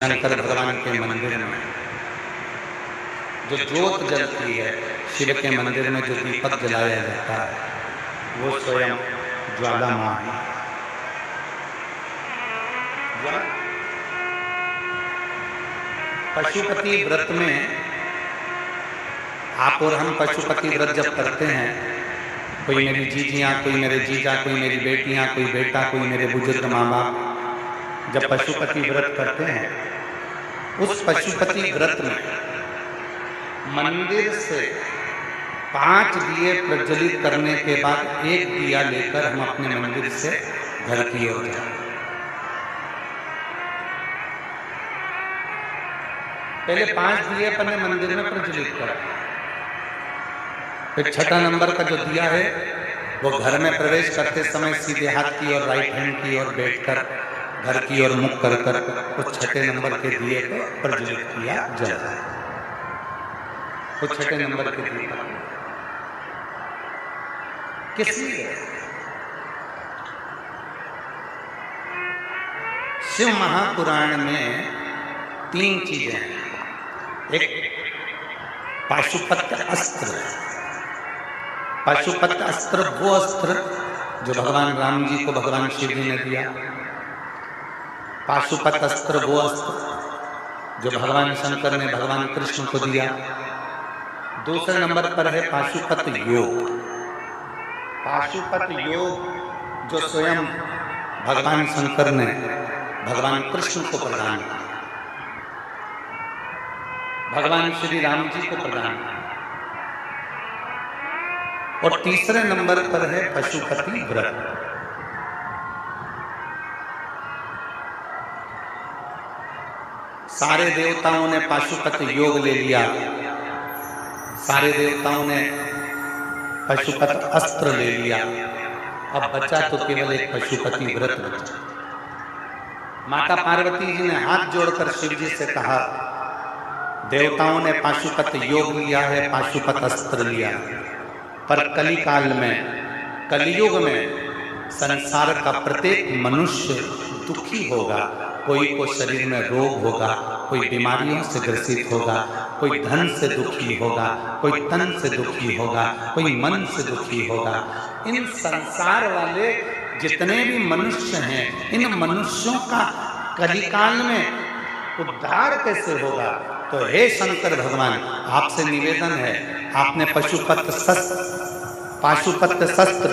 शंकर भगवान के मंदिर में जो ज्योत जलती है, शिव के मंदिर में जो दीपक जलाया जाता है वो स्वयं ज्वाला माँ है। पशुपति व्रत में आप और हम पशुपति व्रत जब करते हैं, कोई मेरी जीजियाँ, कोई मेरे जीजा, कोई मेरी बेटियाँ, कोई बेटा, कोई मेरे बुजुर्ग माँ बाप जब पशुपति व्रत करते हैं, उस पशुपति व्रत में मंदिर से 5 दिए प्रज्वलित करने के बाद एक दिया लेकर हम अपने मंदिर से घर की ओर जाते हैं। पहले 5 दिए अपने मंदिर में प्रज्वलित करें, फिर 6ठा नंबर का जो दिया है वो घर में प्रवेश करते समय सीधे हाथ की और राइट हैंड की ओर बैठकर घर की ओर मुख कर कर उस 6ठे नंबर के दिए को प्रज्वलित किया जाता है। उस 6ठे नंबर के दिए किस लिए? शिव महापुराण में 3 चीजें हैं। एक पाशुपत अस्त्र। पाशुपत अस्त्र वो अस्त्र जो भगवान राम जी को भगवान शिव जी ने दिया। पाशुपत अस्त्र वो अस्त्र जो भगवान शंकर ने भगवान कृष्ण को दिया। दूसरे नंबर पर है पाशुपत योग। पाशुपत योग जो स्वयं भगवान शंकर ने भगवान कृष्ण को प्रदान किया, भगवान श्री राम जी को प्रदान किया। और तीसरे नंबर पर है पशुपति व्रत। सारे देवताओं ने पाशुपत योग ले लिया, सारे देवताओं ने पशुपत अस्त्र ले लिया, अब बचा तो केवल एक पशुपति व्रत बचा। माता पार्वती जी ने हाथ जोड़कर शिव जी से कहा, देवताओं ने पाशुपत योग लिया है, पाशुपत अस्त्र लिया, पर कली काल में, कलियुग में संसार का प्रत्येक मनुष्य दुखी होगा। कोई को शरीर में रोग होगा, कोई बीमारियों से ग्रसित होगा, कोई धन से दुखी होगा, कोई तन से दुखी होगा, कोई मन से दुखी होगा। इन संसार वाले जितने भी मनुष्य हैं, इन मनुष्यों का कलिकाल में उद्धार कैसे होगा? तो हे शंकर भगवान, आपसे निवेदन है, आपने पाशुपत शस्त्र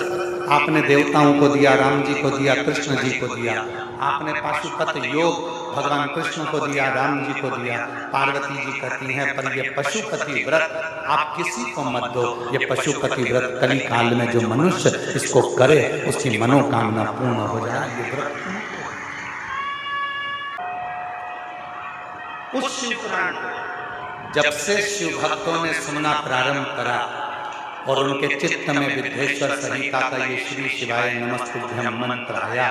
आपने देवताओं को दिया, राम जी को दिया, कृष्ण जी को दिया। आपने पाशुपत योग भगवान कृष्ण को दिया, राम जी को दिया। पार्वती जी कहती हैं, पर ये पशुपति व्रत आप किसी को मत दो। ये पशुपति व्रत कली काल में जो मनुष्य इसको करे उसकी मनोकामना पूर्ण हो जाए। ये व्रत उस शिव पुराण को जब से शिव भक्तों ने सुनना प्रारंभ करा और उनके चित्त में विद्येश्वर संहिता का ये श्री शिवाय नमस्तुभ्यं मंत्र आया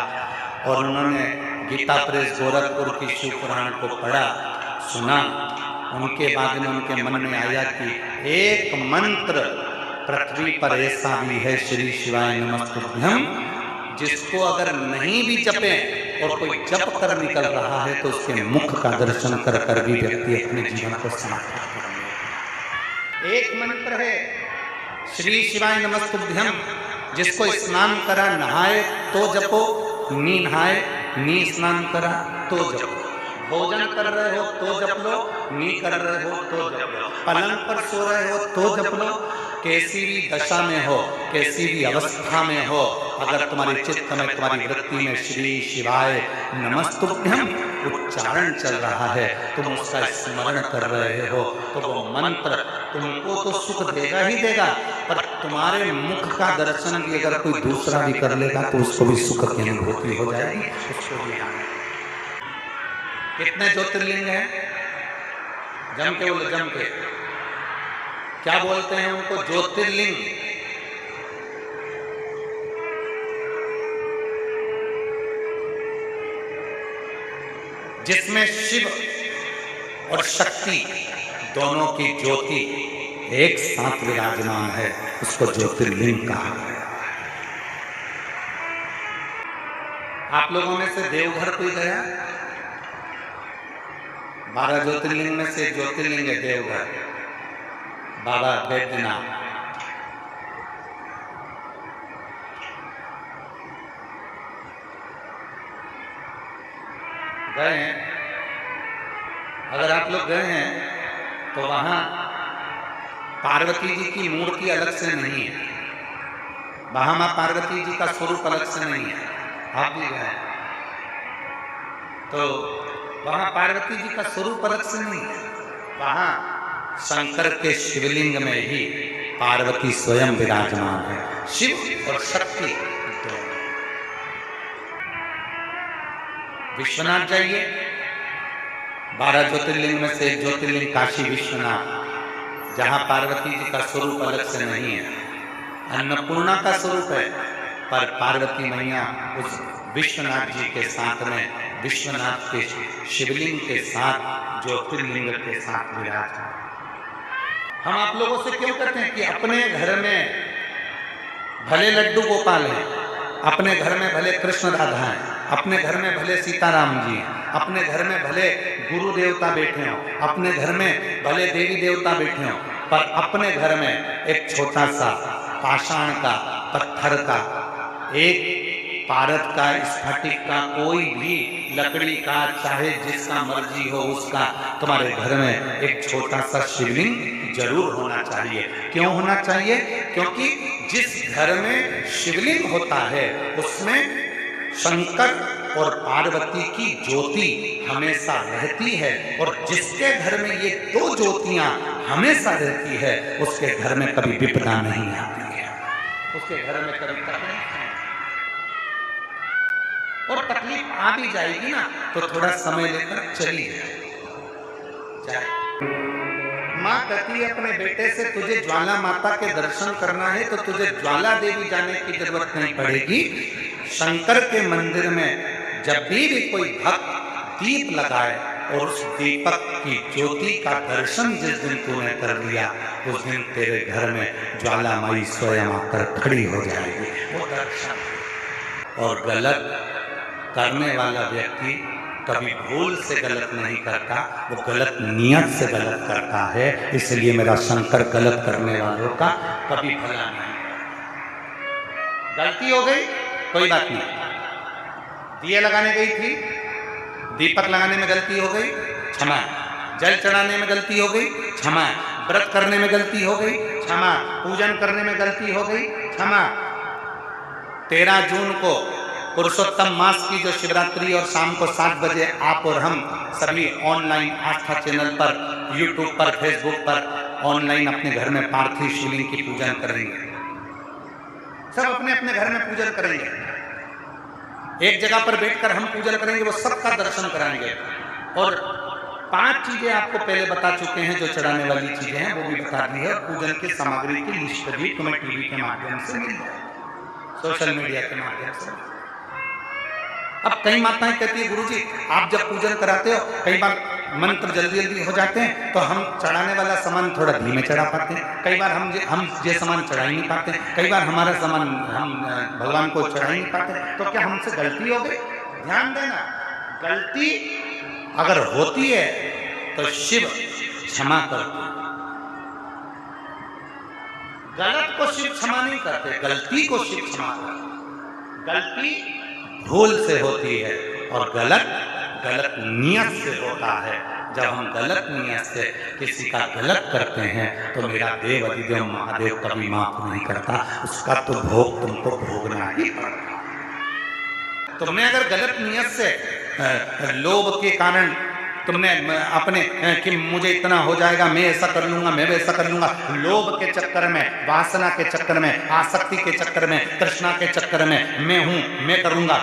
और उन्होंने गीता प्रेस गोरखपुर की शिव पुराण को पढ़ा, सुना, उनके बाद में उनके मन में आया कि एक मंत्र पृथ्वी पर ऐसा भी है, श्री शिवाय नमस्तुभ्यं, जिसको अगर नहीं भी जपे और कोई जप कर निकल रहा है तो उसके मुख का दर्शन कर कर भी व्यक्ति अपने जीवन को समाप्त कर। एक मंत्र है श्री शिवाय नमस्तुभ्यं, जिसको स्नान करा नहाए तो जपो, नी नहाए नी स्नान करा तो जपो, भोजन कर रहे हो तो जप लो, नी कर रहे हो तो जप लो, पलंग पर सो रहे हो तो जप लो, कैसी भी दशा में हो, कैसी भी अवस्था में हो, अगर तुम्हारे चित्त में, तुम्हारी वृत्ति में श्री शिवाय नमस्तुभ्यं उच्चारण चल रहा है, तुम उसका स्मरण कर रहे हो, तो वो मंत्र तुमको तो सुख देगा ही देगा, पर तुम्हारे मुख का दर्शन भी अगर कोई दूसरा भी कर लेगा तो उसको भी सुख की अनुभूति हो जाएगी। उसको भी कितने ज्योतिर्लिंग हैं? जम के बोले, जम के क्या बोलते हैं उनको? ज्योतिर्लिंग। जिसमें शिव और शक्ति दोनों की ज्योति एक साथ विराजमान है, उसको ज्योतिर्लिंग कहा है। आप लोगों में से देवघर कोई गया? 12 ज्योतिर्लिंग में से ज्योतिर्लिंग है देवघर, बाबा बैद्यनाथ। गए हैं? अगर आप लोग गए हैं तो वहां पार्वती जी की मूर्ति अलग से नहीं है, वहां मां पार्वती जी का स्वरूप अलग से नहीं है। आप भी गए तो वहां पार्वती जी का स्वरूप अलग से नहीं है, वहां शंकर के शिवलिंग में ही पार्वती स्वयं विराजमान है। शिव और शक्ति तो विश्वनाथ जाइए, 12 ज्योतिर्लिंग में से एक ज्योतिर्लिंग काशी विश्वनाथ, जहां पार्वती जी का स्वरूप अलग से नहीं है, अन्नपूर्णा का स्वरूप है, पर पार्वती मैया उस विश्वनाथ जी के साथ में, विश्वनाथ के शिवलिंग के साथ, ज्योतिर्लिंग के साथ विराजमान। हम आप लोगों से क्यों कहते हैं कि अपने घर में भले लड्डू गोपाल हैं, अपने घर में भले कृष्ण राधा हैं, अपने घर में भले सीताराम जी हैं, अपने घर में भले गुरु देवता बैठे हों, अपने घर में भले देवी देवता बैठे हों, पर अपने घर में एक छोटा सा पाषाण का, पत्थर का, एक पारद का, स्फटिक का, कोई भी लकड़ी का, चाहे जिसका मर्जी हो उसका, तुम्हारे घर में एक छोटा सा शिवलिंग जरूर होना चाहिए। क्यों होना चाहिए? क्योंकि जिस घर में शिवलिंग होता है उसमें शंकर और पार्वती की ज्योति हमेशा रहती है, और जिसके घर में ये दो ज्योतियां हमेशा रहती है उसके घर में कभी विपदा नहीं आती है, उसके घर में कभी तकलीफ नहीं। और तकलीफ आ भी जाएगी ना तो थोड़ा समय लेकर चली जाए। माँ कहती है अपने बेटे से, तुझे ज्वाला माता के दर्शन करना है तो तुझे ज्वाला देवी जाने की जरूरत नहीं पड़ेगी। शंकर के मंदिर में जब भी कोई भक्त दीप लगाए और उस दीपक की ज्योति का दर्शन जिस दिन तूने कर लिया, उस दिन तेरे घर में ज्वालामाई स्वयं आकर खड़ी हो जाएगी। वो दर्शन। और गलत करने वाला व्यक्ति कभी भूल से गलत नहीं करता, वो गलत नियत से गलत करता है। इसलिए मेरा शंकर गलत करने वालों का कभी भला नहीं। गलती हो गई कोई बात नहीं, दिए लगाने गई थी, दीपक लगाने में गलती हो गई, क्षमा। जल चढ़ाने में गलती हो गई, क्षमा। व्रत करने में गलती हो गई, क्षमा। पूजन करने में गलती हो गई, क्षमा। 13 जून को पुरुषोत्तम मास की जो शिवरात्रि और शाम को 7 बजे आप और हम सभी ऑनलाइन आस्था चैनल पर, यूट्यूब पर, फेसबुक पर ऑनलाइन अपने घर में पार्थिव शिवलिंग की पूजन करेंगे। सब अपने अपने घर में पूजन करेंगे, एक जगह पर बैठकर हम पूजन करेंगे, वो सबका दर्शन कराएंगे। और 5 चीजें आपको पहले बता चुके हैं जो चढ़ाने वाली चीजें हैं, वो भी बता दी है। पूजन की सामग्री की लिस्ट भी तुम्हें टीवी के माध्यम से मिल जाए, सोशल मीडिया के माध्यम से। अब कई माताएं कहती है, गुरुजी आप जब पूजन कराते हो कई बार मंत्र जल्दी जल्दी हो जाते हैं तो हम चढ़ाने वाला सामान थोड़ा धीमे चढ़ा पाते हैं, कई बार हम ये सामान चढ़ा ही नहीं पाते, कई बार हमारा सामान हम भगवान को चढ़ा ही नहीं पाते, तो क्या हमसे गलती हो गई? ध्यान देना, गलती अगर होती है तो शिव क्षमा करते, गलत को शिव क्षमा नहीं करते, गलती को शिव क्षमा करते। गलती भूल से होती है और गलत नियत से होता है। जब हम गलत नियत से किसी का गलत करते हैं तो मेरा देव अधिदेव महादेव कभी माफ नहीं करता, उसका तो भोग तुमको भोगना ही पड़ेगा। तुमने अगर गलत नियत से लोभ के कारण तुमने अपने कि मुझे इतना हो जाएगा, मैं ऐसा कर लूंगा, मैं वैसा कर लूंगा, लोभ के चक्कर में, वासना के चक्कर में, आसक्ति के चक्कर में, तृष्णा के चक्कर में, मैं हूं, मैं करूंगा,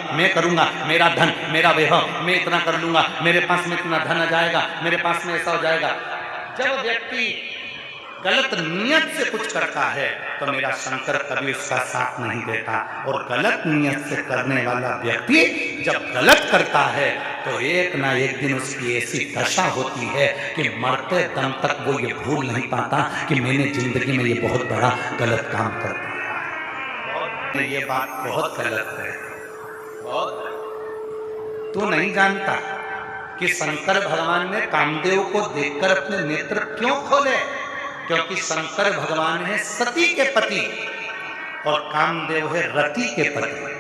मेरा धन, मेरा वैभव, मैं इतना कर लूंगा, मेरे पास में इतना धन आ जाएगा, मेरे पास में ऐसा हो जाएगा। जब व्यक्ति गलत नियत से कुछ करता है तो मेरा शंकर कभी उसका साथ नहीं देता। और गलत नियत से करने वाला व्यक्ति जब गलत करता है तो एक ना एक दिन उसकी ऐसी दशा होती है कि मरते दम तक वो ये भूल नहीं पाता कि मैंने जिंदगी में ये बहुत बड़ा गलत काम कर दिया। ये बात बहुत गलत है, बहुत। तू नहीं जानता कि शंकर भगवान ने कामदेव को देखकर अपने नेत्र क्यों खोले? क्योंकि शंकर भगवान है सती के पति और कामदेव है रति के पति।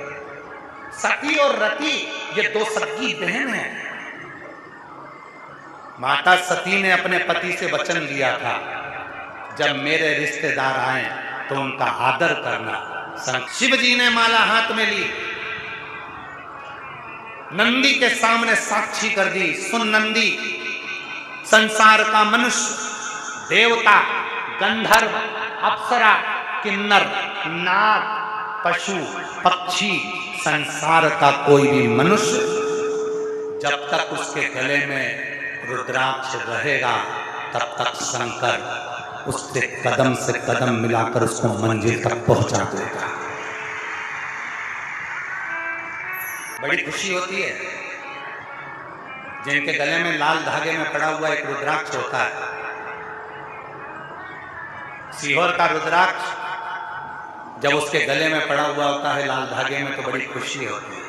सती और रति ये दो सगी बहन हैं। माता सती ने अपने पति से वचन लिया था, जब मेरे रिश्तेदार आए तो उनका आदर करना। शिव जी ने माला हाथ में ली, नंदी के सामने साक्षी कर दी, सुन नंदी, संसार का मनुष्य, देवता, गंधर्व, अप्सरा, किन्नर, नाग, पशु, पक्षी, संसार का कोई भी मनुष्य जब तक उसके गले में रुद्राक्ष रहेगा तब तक शंकर उससे कदम से कदम मिलाकर उसको मंजिल तक पहुंचा देगा। बड़ी खुशी होती है जिनके गले में लाल धागे में पड़ा हुआ एक रुद्राक्ष होता है। सीहोर का रुद्राक्ष जब उसके गले में पड़ा हुआ होता है लाल धागे में, तो बड़ी खुशी होती है।